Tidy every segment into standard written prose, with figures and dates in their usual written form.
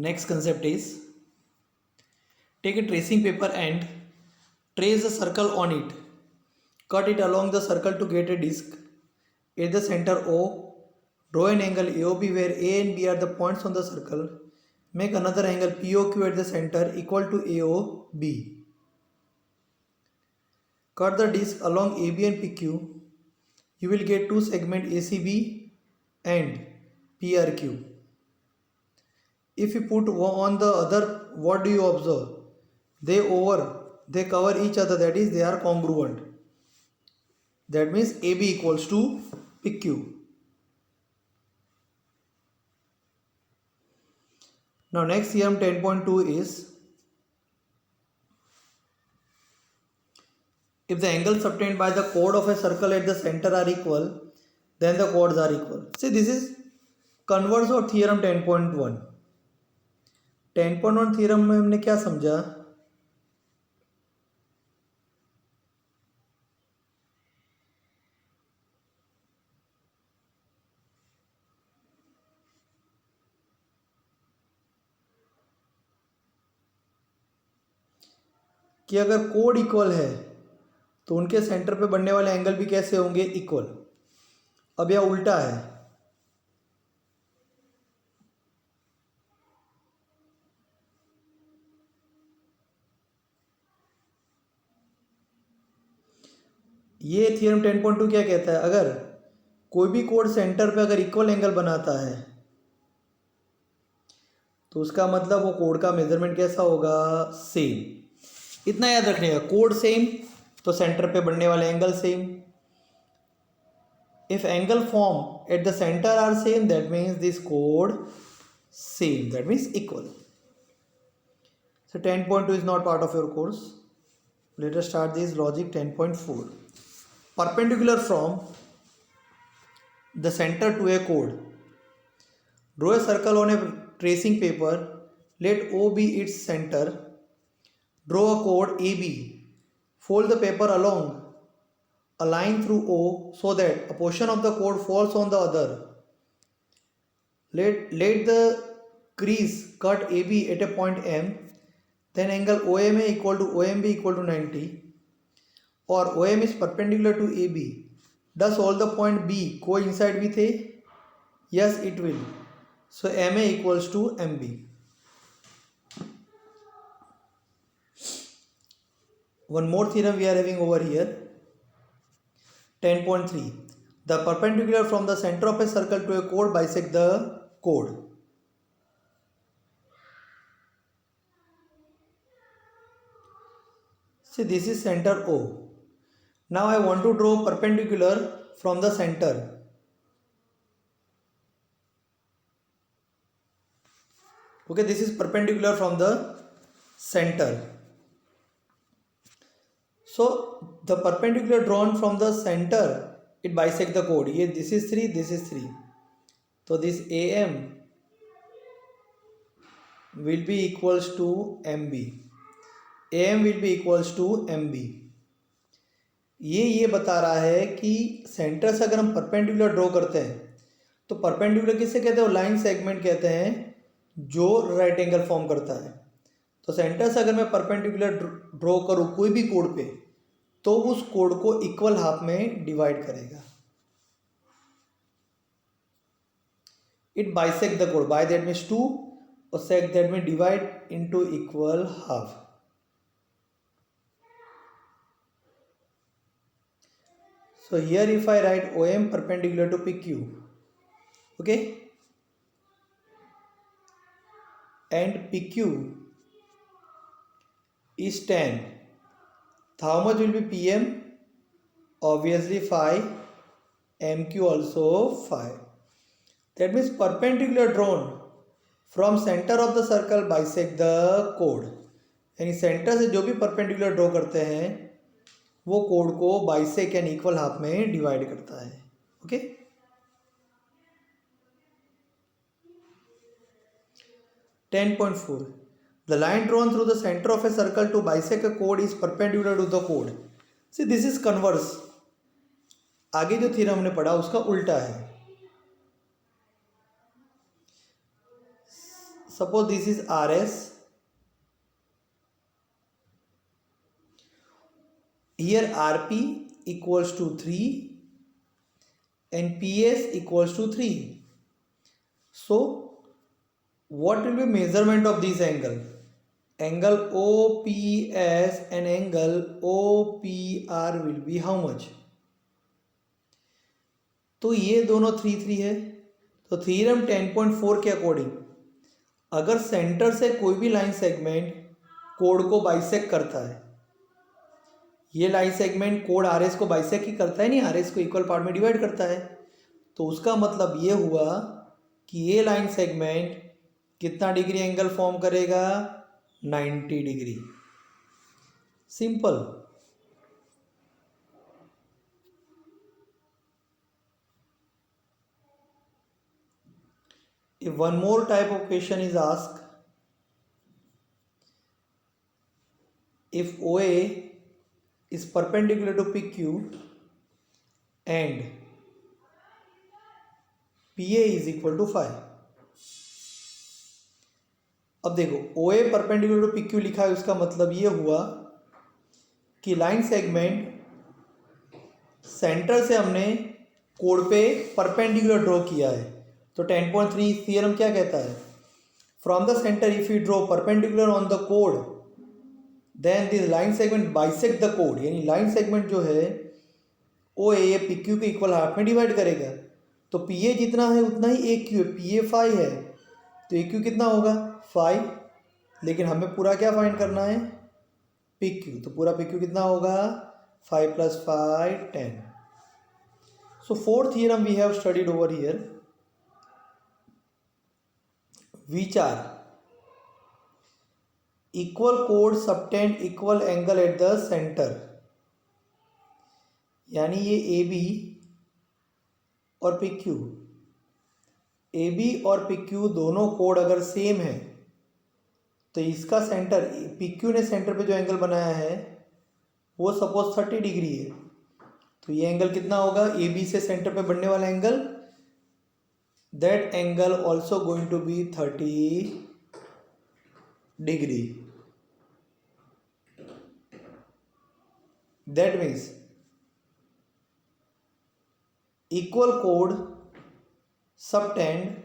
Next concept is take a tracing paper and trace a circle on it. Cut it along the circle to get a disc. At the center O, draw an angle AOB where A and B are the points on the circle. Make another angle POQ at the center equal to AOB. Cut the disc along AB and PQ. You will get two segments ACB and PRQ. If you put one on the other, what do you observe? They cover each other, that is they are congruent. That means AB equals to PQ. Now next theorem 10.2 is if the angles obtained by the chord of a circle at the center are equal, then the chords are equal. See, this is converse of theorem 10.1. 10.1 theorem में हमने क्या समझा कि अगर code equal है तो उनके centre पे बनने वाले एंगल भी कैसे होंगे? इक्वल. अब यह उल्टा है. ये थियरम 10.2 क्या कहता है? अगर कोई भी कोड सेंटर पे अगर इक्वल एंगल बनाता है तो उसका मतलब वो कोड का मेजरमेंट कैसा होगा? सेम. इतना याद रखने का, कोड सेम तो सेंटर पे बनने वाले angle same. If angle form at the centre are same, that means this कोड same, that means equal. So 10.2 is not part of your course. Let us start this logic 10.4. Perpendicular from the center to a chord. Draw a circle on a tracing paper. Let O be its center. Draw a chord AB. Fold the paper along a line through O so that a portion of the chord falls on the other. Let the crease cut AB at a point M. Then angle OMA equal to OMB equal to 90. Or OM is perpendicular to AB. Does all the point B coincide with A? Yes, it will. So MA equals to MB. One more theorem we are having over here. 10.3. The perpendicular from the center of a circle to a chord bisect the chord. See, this is center O. Now I want to draw perpendicular from the center. Okay, this is perpendicular from the center. So the perpendicular drawn from the center, it bisects the chord. Ye this is 3, this is 3. So this AM will be equals to MB. AM will be equals to MB. ये बता रहा है कि centre से अगर हम perpendicular draw करते हैं तो परपेंडिकुलर किसे कहते हैं? लाइन सेगमेंट कहते हैं जो राइट एंगल फॉर्म करता है. तो सेंटर से अगर मैं परपेंडिकुलर ड्रॉ करूँ कोई भी कोड पे तो उस कोड को इक्वल हाफ में डिवाइड करेगा. इट बाइसेक्ट द कोड. बाय दैट मीन्स 2 और sect that mean divide into equal half. So here if I write OM perpendicular to PQ, okay, and PQ is 10, how much will be PM? Obviously 5, MQ also 5. That means perpendicular drawn from center of the circle bisect the chord. यानी centre से जो भी perpendicular draw करते हैं वो code को bisect यानी equal half में डिवाइड करता है. Okay, ten 10.4. The line drawn through the center of a circle to bisect a chord is perpendicular to the chord. See, this is converse. आगे जो थ्योरम हमने पढ़ा उसका उल्टा है. suppose this is RS. Here RP equals to 3 and PS equals to 3. So what will be measurement of this angle? Angle OPS and angle OPR will be how much? तो ये दोनों 3 3 है, तो थ्योरम 10.4 के अकॉर्डिंग अगर centre से कोई भी लाइन सेगमेंट कोड को बाइसेक्ट करता है, ये लाइन सेगमेंट कोड RS को बाइसेक्ट ही करता है, नहीं RS को इक्वल पार्ट में डिवाइड करता है, तो उसका मतलब ये हुआ कि ये लाइन सेगमेंट कितना डिग्री एंगल फॉर्म करेगा? 90 degree. Simple. If one more type of question is asked, if OA is perpendicular to PQ and PA is equal to 5. अब देखो OA परपेंडिकुलर टू PQ लिखा है, उसका मतलब ये हुआ कि लाइन सेगमेंट सेंटर से हमने कोड पे परपेंडिकुलर ड्रॉ किया है. तो 10.3 थ्योरम क्या कहता है? From the centre if you draw perpendicular on the code then this line segment bisect the code, यानी लाइन सेगमेंट जो है OA ये PQ के इक्वल हाफ में डिवाइड करेगा. तो PA जितना है उतना ही AQ है. PA 5 है तो AQ कितना होगा? 5. लेकिन हमें पूरा क्या फाइंड करना है? PQ. तो पूरा PQ कितना होगा? 5 + 5 10. So fourth theorem we have studied over here, which are equal chord subtend equal angle at the center. यानी ये AB और PQ, AB और PQ दोनों कोड अगर सेम है तो इसका सेंटर, PQ ने सेंटर पे जो एंगल बनाया है वो सपोज 30 डिग्री है, तो ये एंगल कितना होगा? AB से सेंटर पे बनने वाला angle, that angle also going to be 30 degree. That means equal chord subtend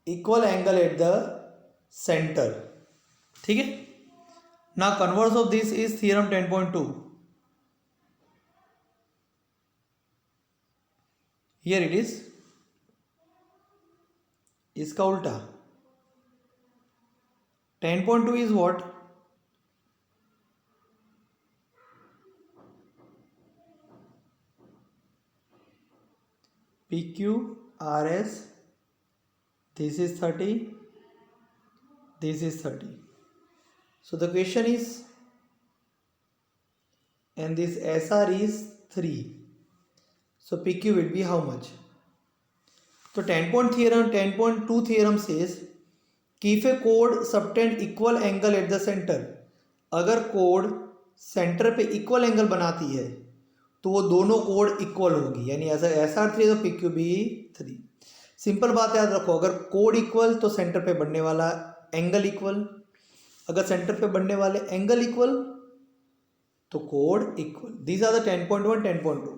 equal angle at the center. ठीक है. Now converse of this is theorem 10.2. Here it is. इसका उल्टा 10.2 is what? PQ RS, this is 30, this is 30. So the question is, and this SR is 3. So PQ will be how much? So 10.2 theorem says कि if a chord subtend equal angle at the center, अगर code centre पे equal angle बनाती है तो वो दोनों code equal होगी, यानी ऐसा SR 3 तो PQ भी 3. सिंपल बात याद रखो, अगर कोड इक्वल तो सेंटर पे बनने वाला एंगल इक्वल, अगर सेंटर पे बनने वाले एंगल इक्वल तो कोड इक्वल. These are the 10.1 10.2.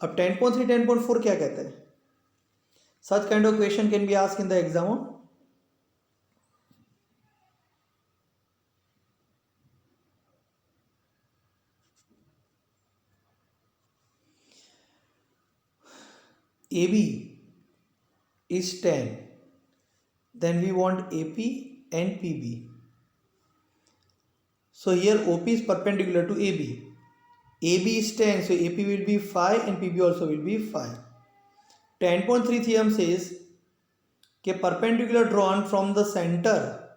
अब 10.3 10.4 क्या कहता है? Such kind of question can be asked in the exam. AB is 10, then we want AP and PB. So here OP is perpendicular to AB. AB is 10, so AP will be 5 and PB also will be 5. 10.3 theorem says कि perpendicular drawn from the center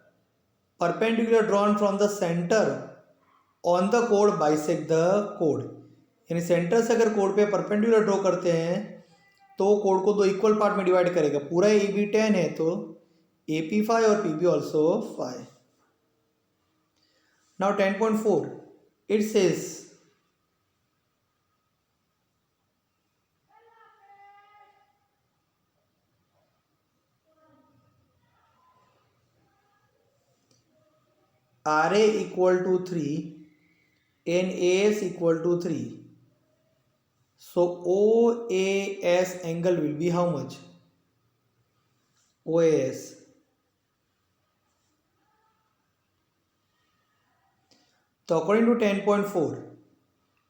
on the chord bisect the chord. यानी centre से अगर code पे perpendicular draw करते हैं तो code को दो इक्वल पार्ट में डिवाइड करेगा. पूरा AB 10 है तो AP 5 और PB also 5. Now 10.4 it says RA equal to 3 and AS equal to 3. So OAS angle will be how much? OAS. So according to 10.4,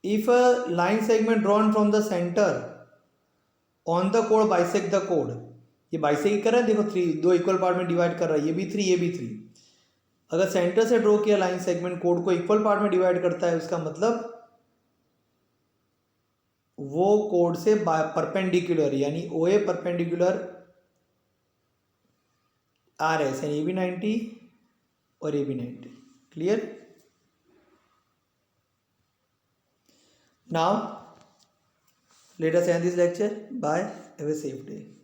if a line segment drawn from the center on the chord bisect the chord, ये bisect कर रहा है, देखो 3 दो equal part में divide कर रहा है, ये भी 3 ये भी 3. अगर सेंटर से ड्रॉ किया लाइन सेगमेंट कोड को इक्वल पार्ट में डिवाइड करता है, उसका मतलब वो कोड से परपेंडिकुलर, यानी OA परपेंडिकुलर RS यानी AB 90 और AB 90. Clear? Now let us end this lecture. Bye. Have a safe day.